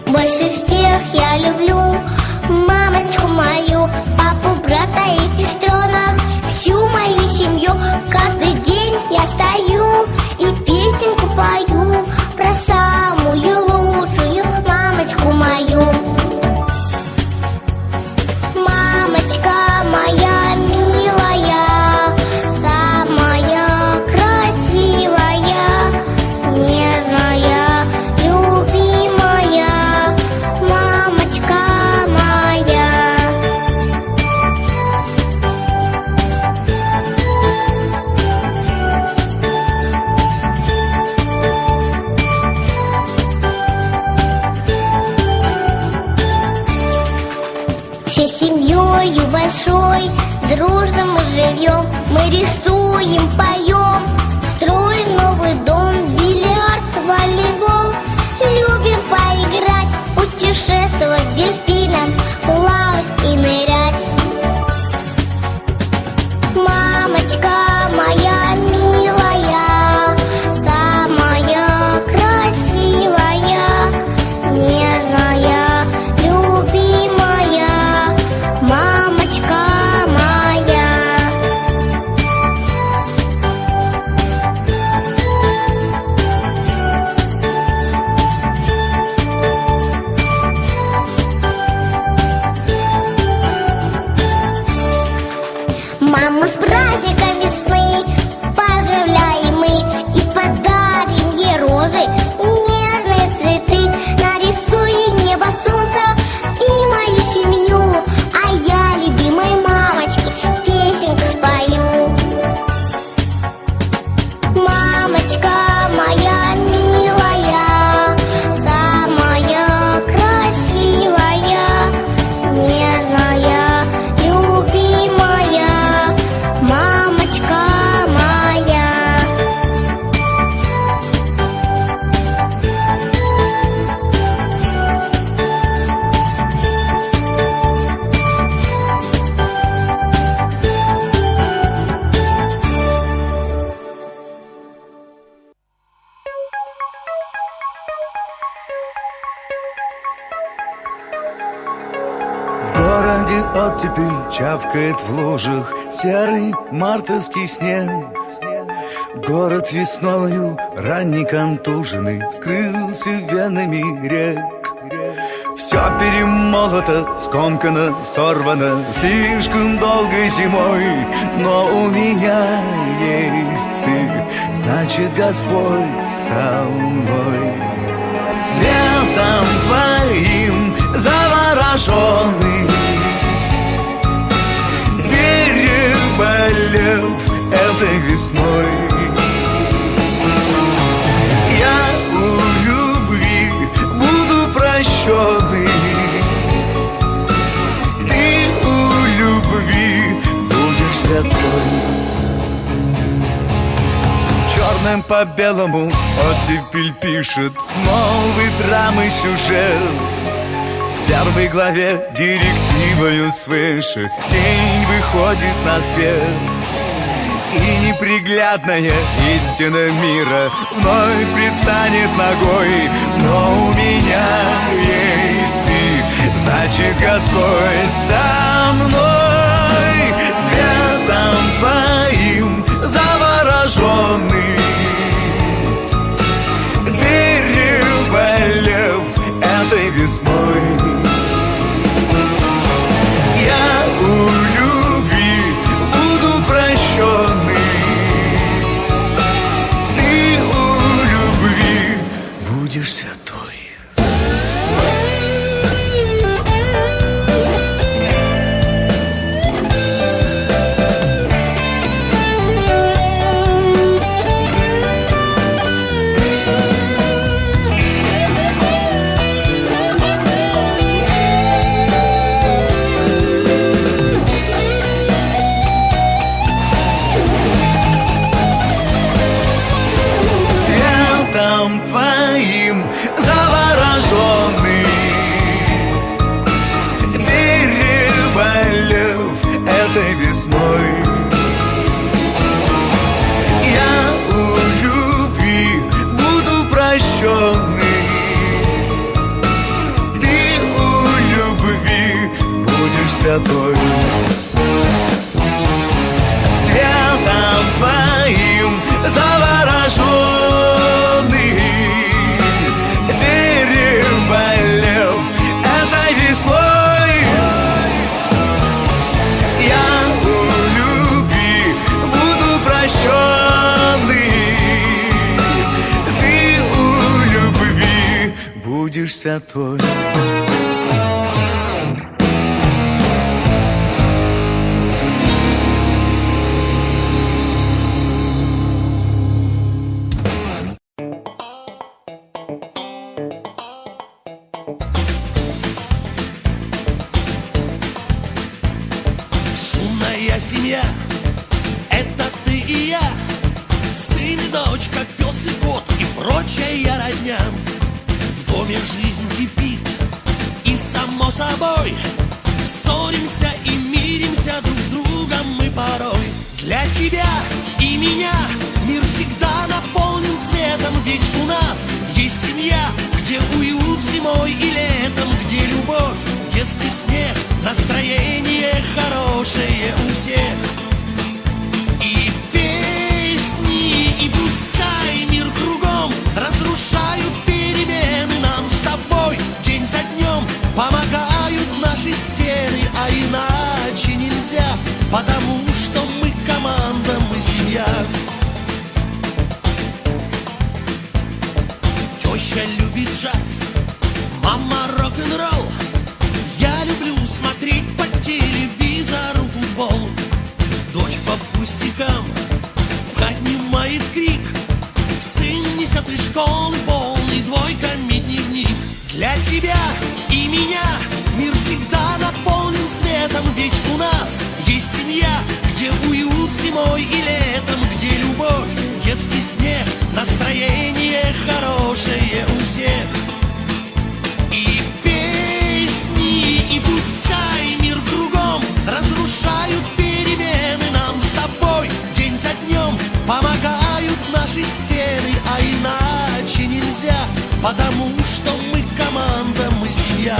Больше всех я люблю мамочку мою, папу, брата и сестренок, всю мою семью. Каждый день я встаю и песенку пою про самую лучшую мамочку мою. Мамочка моя милая, самая красивая, нежная, любимая, мамочка моя. Всей семьей большой дружно мы живем, мы рисуем, поем, строим новый дом, бильярд, волейбол. Любим поиграть, путешествовать дельфином, плавать и нырять. Мамочка моя милая, самая красивая, нежная, любимая, мамочка моя. Маму с праздником весны поздравляем мы и подарим ей розы, нежные цветы. Нарисуем небо, солнце и мою семью, а я любимой мамочке песенку спою. Мамочка моя милая, самая красивая, нежная, любимая, мамочка моя. В городе оттепель чавкает в лужах серый мартовский снег. Город весною ранний контуженный скрылся венами рек. Все перемолото, скомкано, сорвано слишком долгой зимой. Но у меня есть ты, значит, Господь со мной. Светом твоим завороженный, переболев этой весной, я у любви буду прощенный. Ты у любви будешь святой. Черным по белому оттепель пишет новый драмы сюжет. В первой главе директивою свыше день выходит на свет. И неприглядная истина мира вновь предстанет ногой. Но у меня есть ты, значит, Господь со мной. Светом твоим завороженный, переболев этой весной, я у любви буду прощенный. Ты у любви будешь святой. красотой. Цветом твоим завороженный, переболев этой весной. Я у любви буду прощенный, ты у любви будешь святой. Шумная семья — это ты и я, сын и дочка, пес и кот и прочая родня. В доме жизнь кипит, и само собой ссоримся и миримся друг с другом мы порой. Для тебя и меня мир всегда наполнен светом, ведь у нас есть семья, где уют зимой и летом, где любовь, детский смех, настроение хорошее у всех. И песни, и пускай мир кругом разрушают перемены, нам с тобой день за днем помогают наши стены, а иначе нельзя, потому что мы команда, мы семья. Теща любит джаз, мама рок-н-ролл, я люблю смотреть по телевизору футбол. Дочь по пустякам поднимает крик, сын несет из школы полный двойками дневник. Для тебя и меня мир всегда наполнен светом, ведь у нас есть семья, где уют зимой и летом, где любовь, детский смех, настроение хорошее у всех. И песни, и пускай мир кругом разрушают перемены, нам с тобой день за днем помогают наши стены, а иначе нельзя, потому что мы команда, мы семья.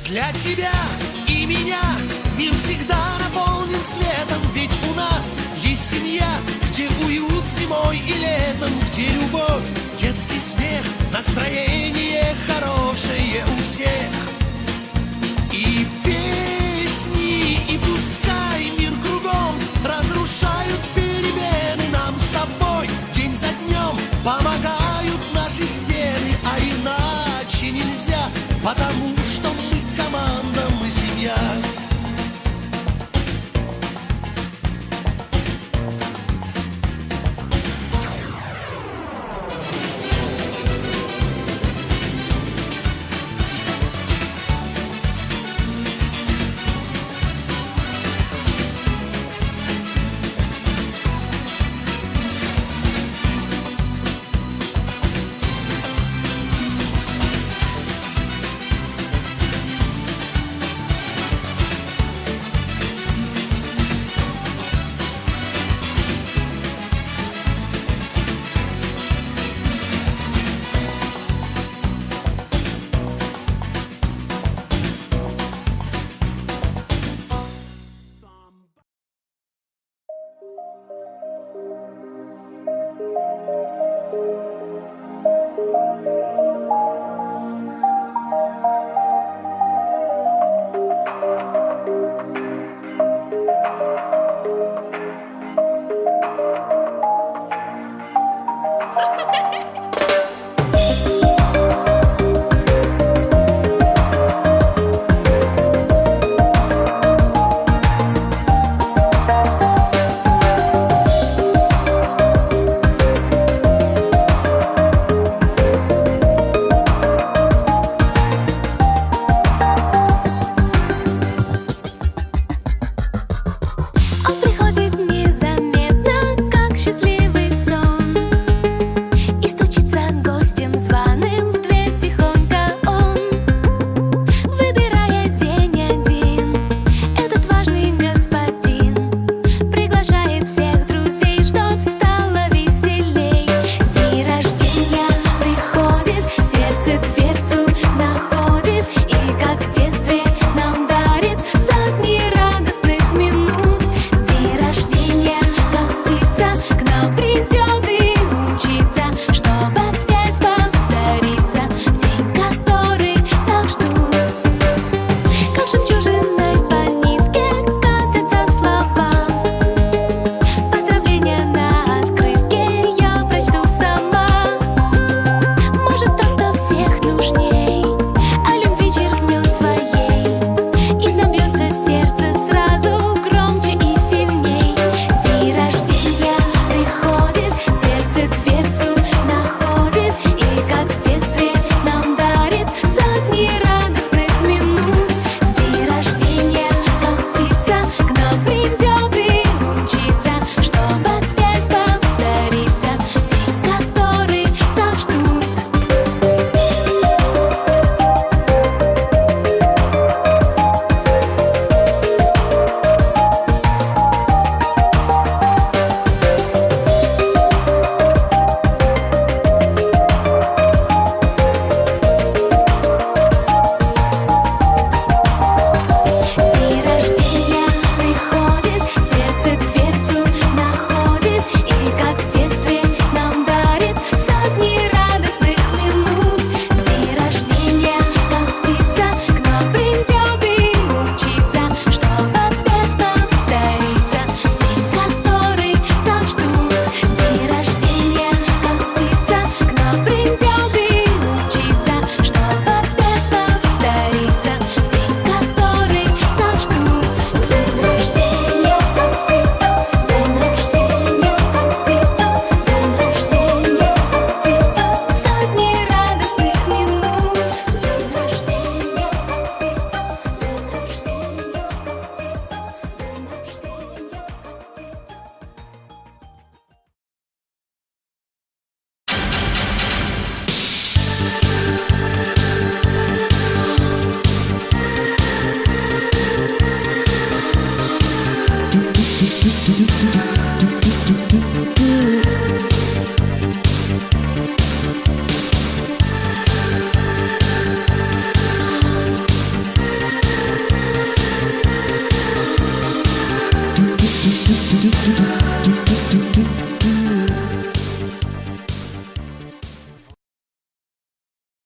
Для тебя и меня мир всегда наполнен светом, ведь у нас есть семья, где уют зимой и летом, где любовь, детский смех, настроение хорошее у всех. И песни, и пускай мир кругом разрушают перемены, нам с тобой день за днем помогают наши стены, а иначе нельзя, потому